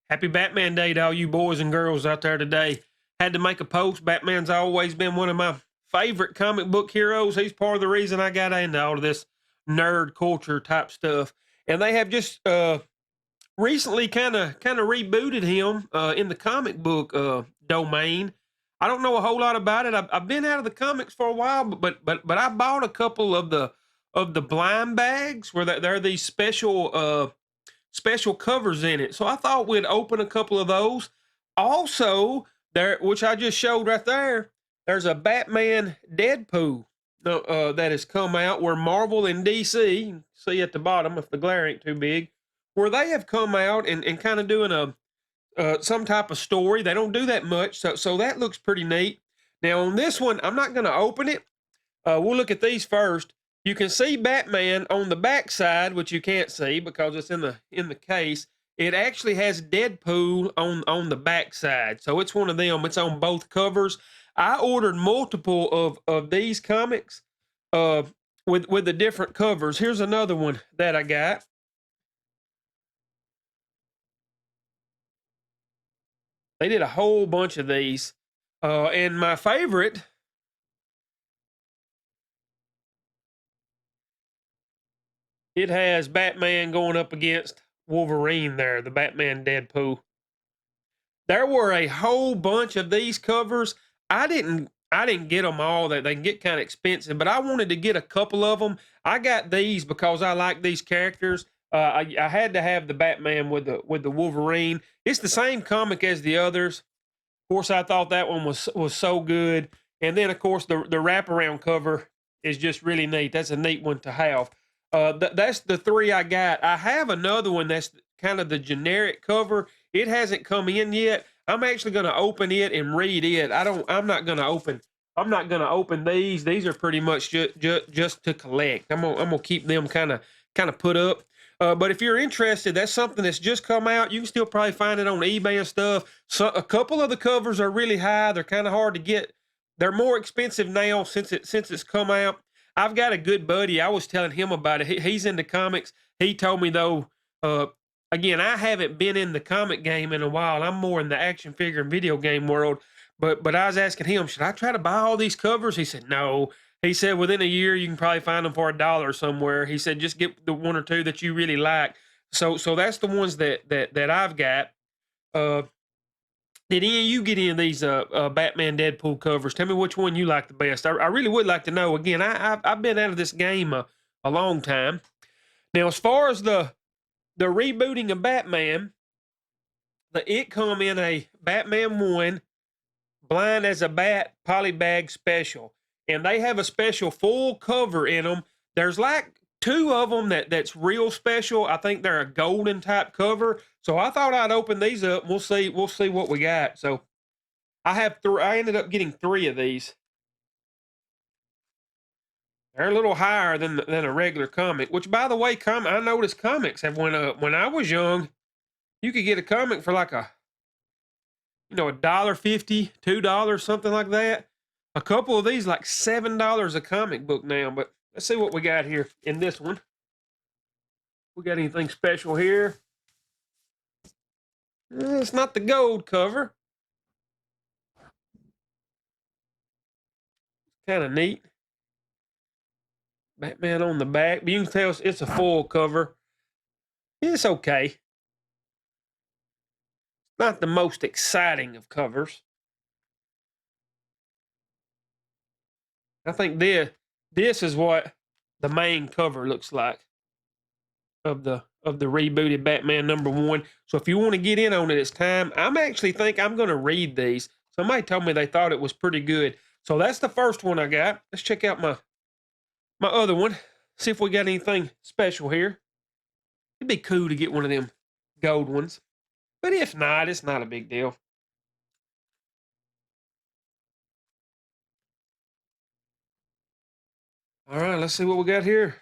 Happy Batman Day to all you boys and girls out there today. Had to make a post. Batman's always been one of my favorite comic book heroes. He's part of the reason I got into all of this nerd culture type stuff. And they have just recently kind of rebooted him in the comic book domain. I don't know a whole lot about it. I've been out of the comics for a while, but I bought a couple of the blind bags where there are these special covers in it. So I thought we'd open a couple of those. Also, there, which I just showed right there, there's a Batman Deadpool that has come out where Marvel and DC, you can see at the bottom if the glare ain't too big, where they have come out and kind of doing a some type of story. They don't do that much, so that looks pretty neat. Now on this one, I'm not going to open it. We'll look at these first. You can see Batman on the back side, which you can't see because it's in the case. It actually has Deadpool on the back side, so it's one of them. It's on both covers. I ordered multiple of these comics with the different covers. Here's another one that I got. They did a whole bunch of these, and my favorite. It has Batman going up against Wolverine there, the Batman Deadpool. There were a whole bunch of these covers. I didn't get them all. That they can get kind of expensive, but I wanted to get a couple of them. I got these because I like these characters. I had to have the Batman with the Wolverine. It's the same comic as the others. Of course, I thought that one was so good. And then, of course, the wraparound cover is just really neat. That's a neat one to have. That's the three I got. I have another one that's kind of the generic cover. It hasn't come in yet. I'm actually going to open it and read it. I'm not going to open. I'm not going to open these. These are pretty much just to collect. I'm gonna keep them kind of put up. But if you're interested, that's something that's just come out. You can still probably find it on eBay and stuff. So a couple of the covers are really high. They're kind of hard to get. They're more expensive now since it's come out. I've got a good buddy. I was telling him about it. He's into comics. He told me though. Again, I haven't been in the comic game in a while. I'm more in the action figure and video game world. But I was asking him, should I try to buy all these covers? He said no. He said within a year you can probably find them for $1 somewhere. He said just get the one or two that you really like. So that's the ones that I've got. Uh, did any of you get any of these Batman Deadpool covers? Tell me which one you like the best. I really would like to know. Again, I've been out of this game a long time. Now, as far as the rebooting of Batman, it come in a Batman 1 Blind as a Bat Polybag special. And they have a special full cover in them. There's like two of them that's real special. I think they're a golden type cover. So I thought I'd open these up. We'll see what we got. So I ended up getting three of these. They're a little higher than a regular comic, which by the way, I noticed comics have went up. When I was young, you could get a comic for like $1.50, $2, something like that. A couple of these like $7 a comic book now. But let's see what we got here in this one. We got anything special here? It's not the gold cover. Kind of neat. Batman on the back. But you can tell it's a full cover. It's okay. Not the most exciting of covers. I think this is what the main cover looks like of the rebooted Batman #1. So if you want to get in on it, it's time. I'm actually think I'm going to read these. Somebody told me they thought it was pretty good. So that's the first one I got. Let's check out my other one. See if we got anything special here. It'd be cool to get one of them gold ones. But if not, it's not a big deal. All right, let's see what we got here.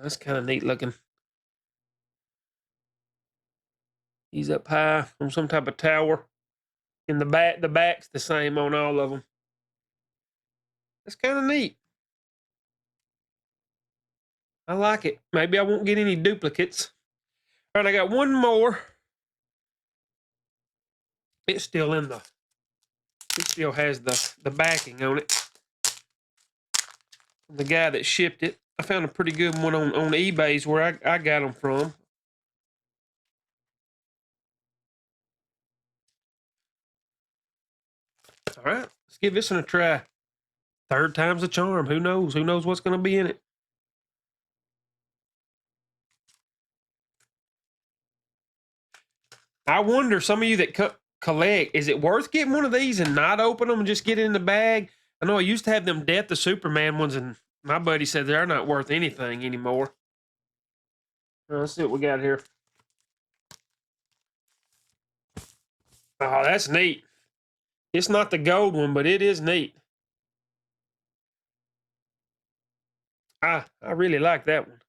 That's kind of neat looking. He's up high on some type of tower. In the back's the same on all of them. That's kind of neat. I like it. Maybe I won't get any duplicates. All right, I got one more. It's still in the, it still has the backing on it. The guy that shipped it. I found a pretty good one on eBay's where I got them from. All right, let's give this one a try. Third time's a charm. Who knows? Who knows what's going to be in it? I wonder, some of you that collect, is it worth getting one of these and not open them and just get it in the bag? I know I used to have them Death of Superman ones, and my buddy said they're not worth anything anymore. Let's see what we got here. Oh, that's neat. It's not the gold one, but it is neat. I really like that one.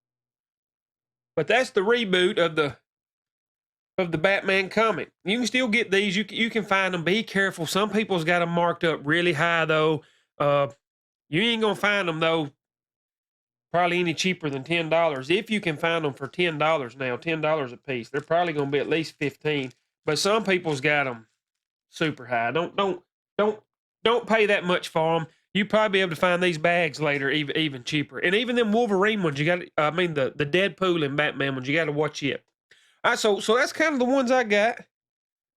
But that's the reboot of the Batman comic. You can still get these. You can find them. Be careful. Some people's got them marked up really high though. You ain't gonna find them though probably any cheaper than $10. If you can find them for $10 now, $10 a piece. They're probably gonna be at least 15. But some people's got them super high. Don't pay that much for them. You probably be able to find these bags later even cheaper. And even them Wolverine ones, you got. I mean the Deadpool and Batman ones, you got to watch it. All right, so that's kind of the ones I got. Let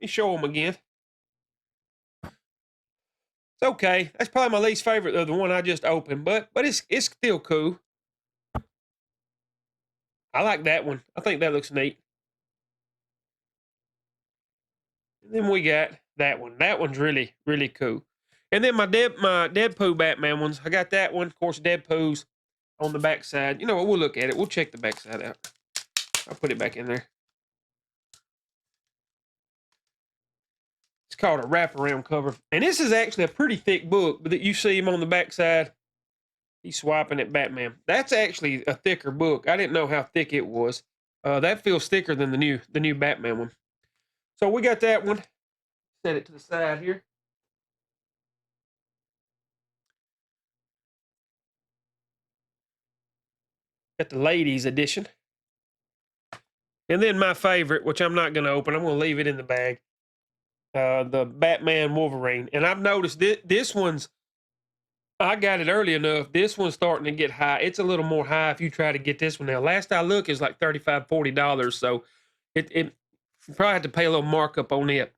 me show them again. It's okay. That's probably my least favorite of the one I just opened, but it's still cool. I like that one. I think that looks neat. And then we got that one. That one's really, really cool. And then my Deadpool Batman ones. I got that one. Of course, Deadpool's on the back side. You know what? We'll look at it. We'll check the back side out. I'll put it back in there. It's called a wraparound cover. And this is actually a pretty thick book, but that you see him on the back side. He's swiping at Batman. That's actually a thicker book. I didn't know how thick it was. That feels thicker than the new Batman one. So we got that one. Set it to the side here. Got the ladies edition. And then my favorite, which I'm not going to open. I'm going to leave it in the bag. The Batman Wolverine. And I've noticed this one's, I got it early enough. This one's starting to get high. It's a little more high if you try to get this one now. Last I look is like $35, $40. So it you probably have to pay a little markup on it.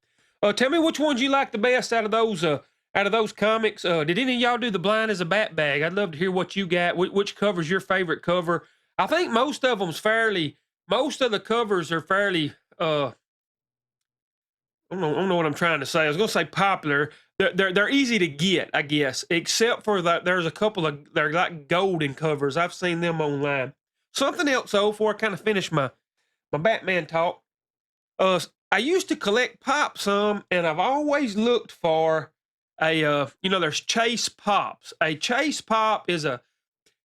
Tell me which ones you like the best out of those comics. Did any of y'all do the Blind as a Bat bag? I'd love to hear what you got. Which cover's your favorite cover? I think most of the covers are fairly, I don't know what I'm trying to say. I was going to say popular. They're easy to get, I guess, except for that there's a couple of, they're like golden covers. I've seen them online. Something else, though, before I kind of finish my Batman talk. I used to collect Pop some, and I've always looked for there's Chase Pops. A Chase Pop is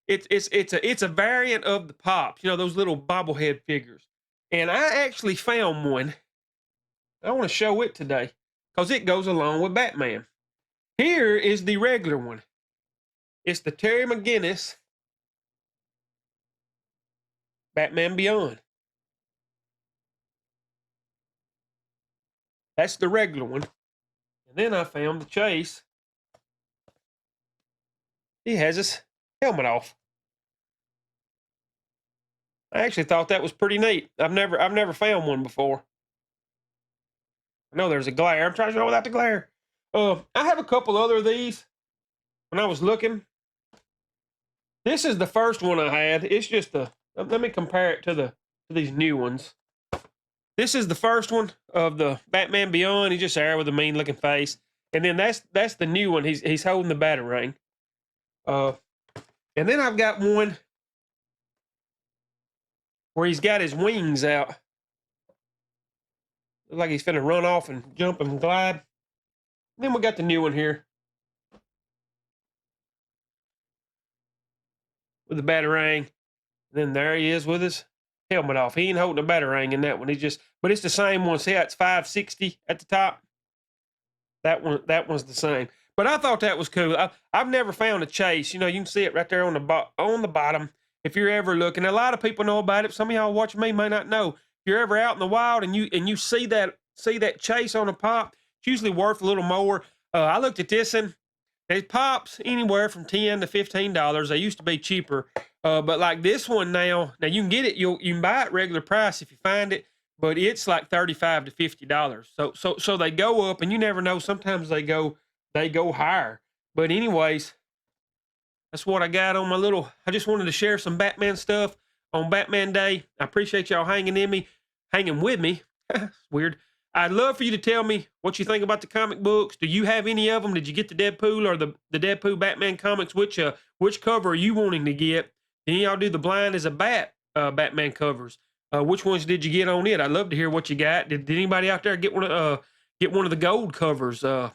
it's a variant of the Pops, those little bobblehead figures. And I actually found one. I want to show it today because it goes along with Batman. Here is the regular one. It's the Terry McGinnis Batman Beyond. That's the regular one. And then I found the Chase. He has his helmet off. I actually thought that was pretty neat. I've never found one before. I know there's a glare. I'm trying to show without the glare. I have a couple other of these. When I was looking, this is the first one I had. It's just let me compare it to these new ones. This is the first one of the Batman Beyond. He's just there with a mean looking face. And then that's the new one. He's holding the Batarang. And then I've got one where he's got his wings out. Looks like he's finna run off and jump and glide. And then we got the new one here with the Batarang. And then there he is with his helmet off. He ain't holding a Batarang in that one. But it's the same one. See how it's 560 at the top? That one's the same. But I thought that was cool. I've never found a Chase. You can see it right there on the bottom. if you're ever looking, a lot of people know about it. Some of y'all watching me may not know. If you're ever out in the wild and you see that chase on a pop, it's usually worth a little more. I looked at this and it pops anywhere from $10 to $15. They used to be cheaper, but like this one now you can get it. You can buy it regular price if you find it, but it's like $35 to $50. So they go up, and you never know. Sometimes they go higher. But anyways, that's what I got on my little. I just wanted to share some Batman stuff on Batman Day. I appreciate y'all hanging with me. It's weird. I'd love for you to tell me what you think about the comic books. Do you have any of them? Did you get the Deadpool or the Deadpool Batman comics? Which cover are you wanting to get? Did y'all do the Blind as a Bat Batman covers? Which ones did you get on it? I'd love to hear what you got. Did anybody out there get one of the gold covers that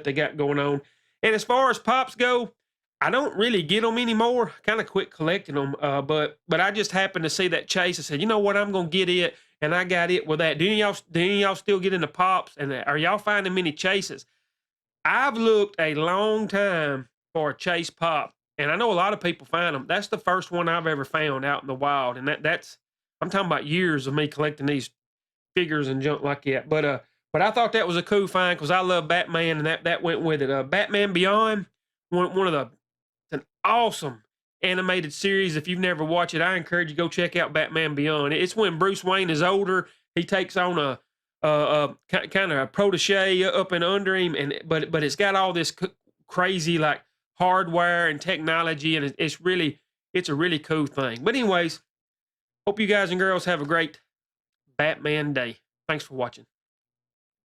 they got going on? And as far as pops go, I don't really get them anymore. Kind of quit collecting them. But I just happened to see that chase. I said, you know what, I'm gonna get it, and I got it with that. Do any of y'all still get into pops? And are y'all finding many chases? I've looked a long time for a chase pop, and I know a lot of people find them. That's the first one I've ever found out in the wild, and that's I'm talking about years of me collecting these figures and junk like that. But I thought that was a cool find because I love Batman, and that went with it. Batman Beyond, one of the it's an awesome animated series. If you've never watched it, I encourage you to go check out Batman Beyond. It's when Bruce Wayne is older. He takes on a kind of a protege up and under him, but it's got all this crazy like hardware and technology, and it's a really cool thing. But anyways, hope you guys and girls have a great Batman Day. Thanks for watching.